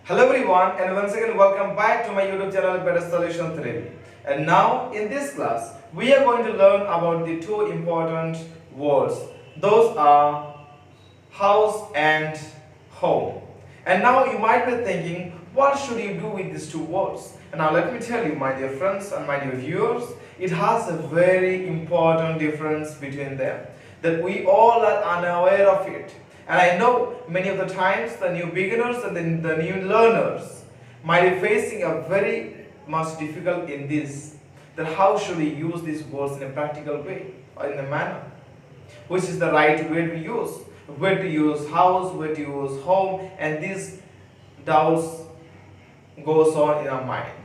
Hello everyone, and once again welcome back to my YouTube channel Better Solution Therapy. And now in this class we are going to learn about the two important words. Those are house and home. And now you might be thinking, what should you do with these two words? And now let me tell you, my dear friends and my dear viewers, it has a very important difference between them that we all are unaware of it. And I know many of the times the new beginners and the new learners might be facing a very much difficult in this, that how should we use these words in a practical way or in a manner, which is the right way to use, where to use house, where to use home, and these doubts goes on in our mind.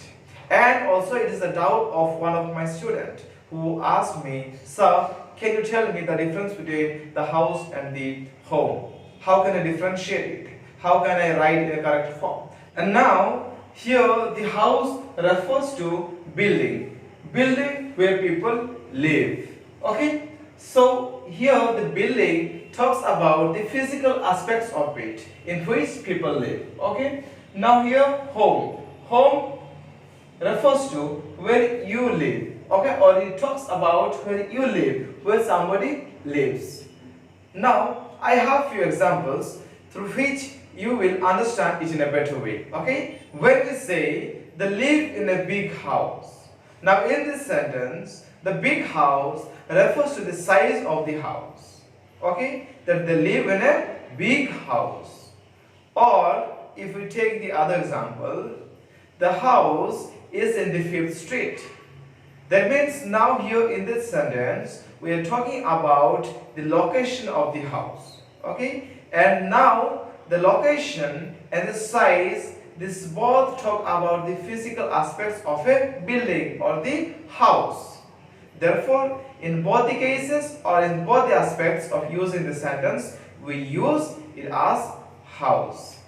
And also it is a doubt of one of my students who asked me, sir, can you tell me the difference between the house and the home? How can I differentiate it? How can I write in a correct form? And now here the house refers to building. Building where people live. Okay? So here the building talks about the physical aspects of it in which people live. Okay? Now here home. Home refers to where you live. Okay, or it talks about where you live, where somebody lives. Now, I have few examples through which you will understand it in a better way. Okay, when we say they live in a big house. Now, in this sentence, the big house refers to the size of the house. Okay, that they live in a big house. Or, if we take the other example, the house is in the 5th street. That means now here in this sentence, we are talking about the location of the house. Okay? And now the location and the size, this both talk about the physical aspects of a building or the house. Therefore, in both the cases or in both the aspects of using the sentence, we use it as house.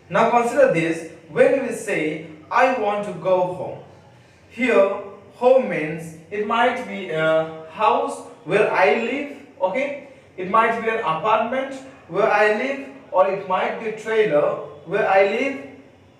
Now consider this, when we say, I want to go home. Here, home means it might be a house where I live, okay? It might be an apartment where I live, or it might be a trailer where I live.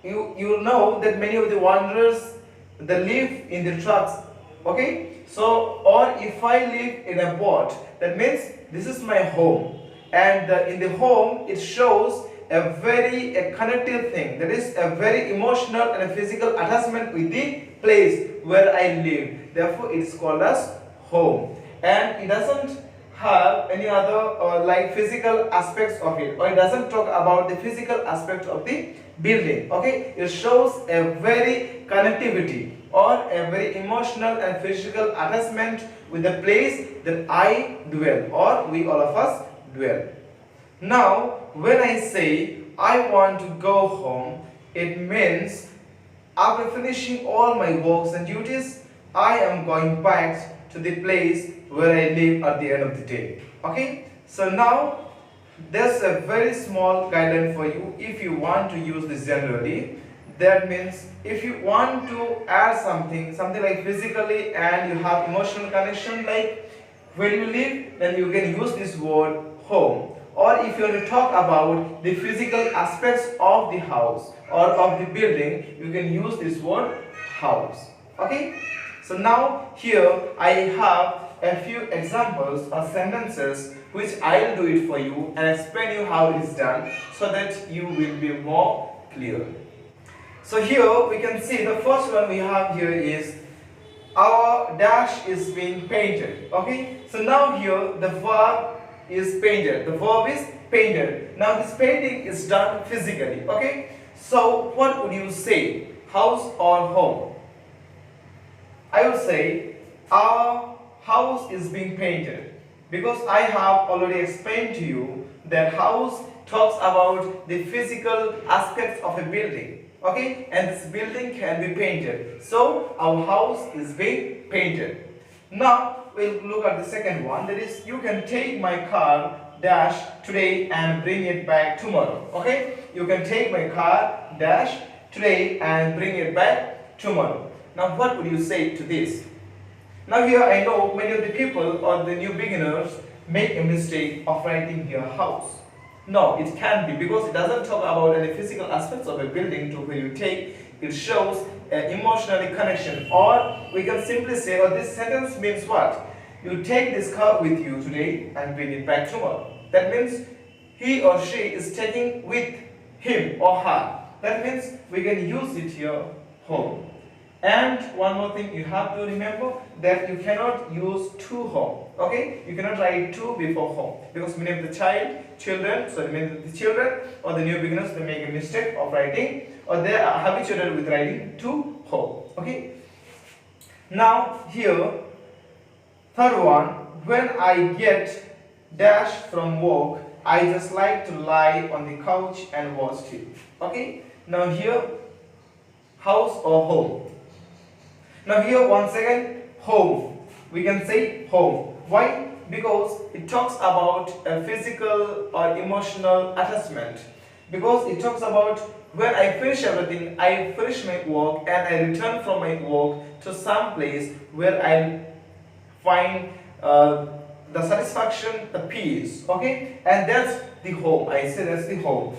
You know that many of the wanderers, they live in the trucks, okay? So, or if I live in a boat, that means this is my home. And in the home, it shows a very connective thing, that is a very emotional and a physical attachment with the place where I live. Therefore, it is called as home. And it doesn't have any other like physical aspects of it, or it doesn't talk about the physical aspect of the building. Okay, it shows a very connectivity or a very emotional and physical attachment with the place that I dwell, or we all of us dwell. Now, when I say I want to go home, it means after finishing all my works and duties, I am going back to the place where I live at the end of the day. Okay? So now, there's a very small guideline for you if you want to use this generally. That means if you want to add something like physically, and you have emotional connection like where you live, then you can use this word home. Or if you want to talk about the physical aspects of the house or of the building, you can use this word house. Okay? So now here I have a few examples or sentences which I'll do it for you and explain you how it is done so that you will be more clear. So here we can see the first one we have here is our dash is being painted. Okay? So now here the verb is painted. The verb is painted. Now this painting is done physically. Okay? So what would you say? House or home? I would say our house is being painted, because I have already explained to you that house talks about the physical aspects of a building. Okay? And this building can be painted. So our house is being painted. Now we'll look at the second one, that is, you can take my car dash today and bring it back tomorrow. Okay? You can take my car dash today and bring it back tomorrow. Now what would you say to this? Now here I know many of the people or the new beginners make a mistake of writing here house. No, it can be, because it doesn't talk about any physical aspects of a building to where you take. It shows emotionally connection, or we can simply say, or this sentence means what? You take this car with you today and bring it back tomorrow. That means he or she is taking with him or her. That means we can use it here, home. And one more thing you have to remember, that you cannot use to home. Okay, you cannot write to before home, because many of the children, or the new beginners, they make a mistake of writing, or they are habituated with writing to home. Okay. Now here, third one, when I get dash from work, I just like to lie on the couch and watch TV. Okay. Now here, house or home. Now here, once again, home. We can say home. Why? Because it talks about a physical or emotional attachment. Because it talks about when I finish everything, I finish my work and I return from my work to some place where I find the satisfaction, the peace. Okay? And that's the home. I say that's the home.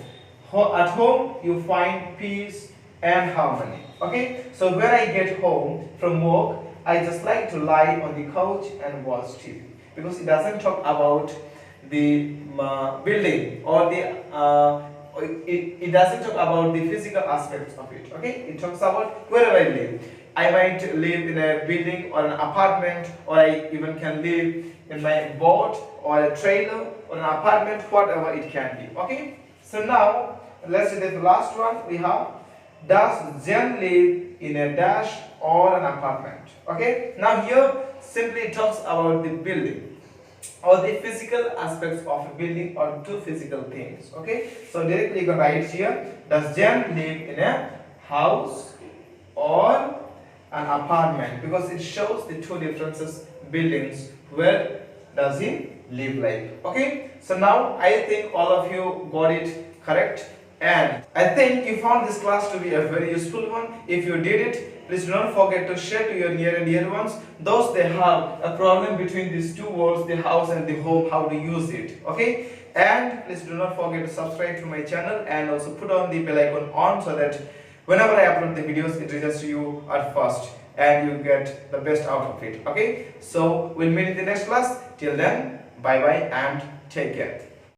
At home, you find peace and harmony. Okay, so when I get home from work, I just like to lie on the couch and watch TV, because it doesn't talk about the building, or it doesn't talk about the physical aspects of it. Okay, it talks about wherever I live. I might live in a building or an apartment, or I even can live in my boat or a trailer or an apartment, whatever it can be. Okay, so now let's see the last one we have. Does Jen live in a dash or an apartment? Okay, now here simply talks about the building, or the physical aspects of a building, or two physical things. Okay, so directly you can write here, does Jen live in a house or an apartment, because it shows the two differences buildings. Where does he live like? Okay, so now I think all of you got it correct. And I think you found this class to be a very useful one. If you did it, please do not forget to share to your near and dear ones, those they have a problem between these two words, the house and the home, how to use it. Okay, and please do not forget to subscribe to my channel, and also put on the bell icon on, so that whenever I upload the videos, it reaches to you at first and you get the best out of it. Okay, so we'll meet in the next class. Till then, bye bye and take care.